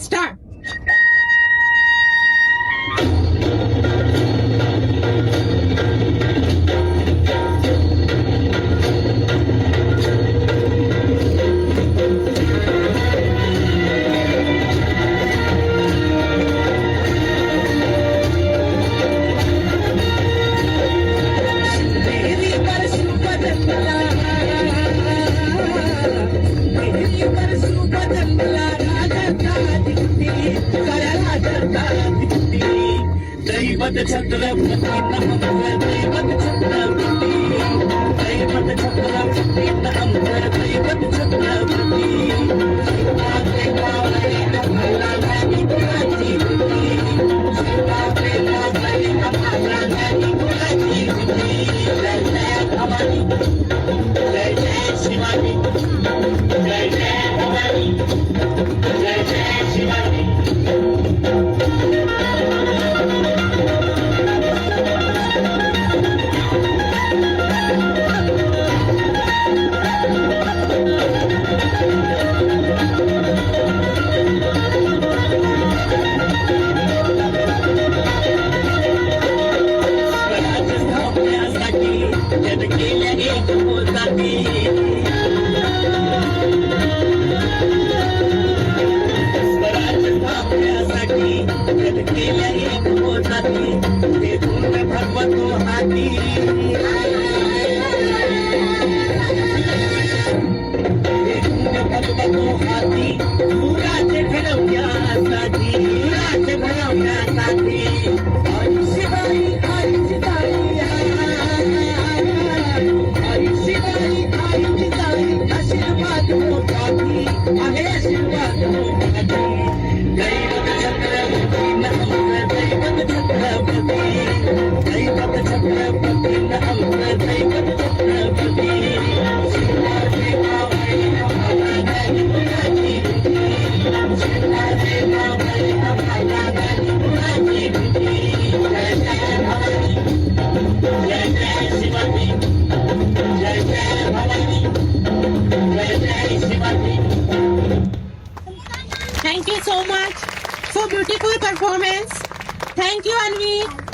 Start. दैवत छत्रपती नमः दैवत छत्रपती दैवत छत्रपती नमः दैवत छत्रपती माते मावळे आम्हाला नाही कुणाची भीती माते मावळे आम्हाला नाही कुणाची भीती जय जय भवानी जय जय शिवाजी जय जय भवानी जय जय Shivaji. Thank you so much for beautiful performance. Thank you, Anvi.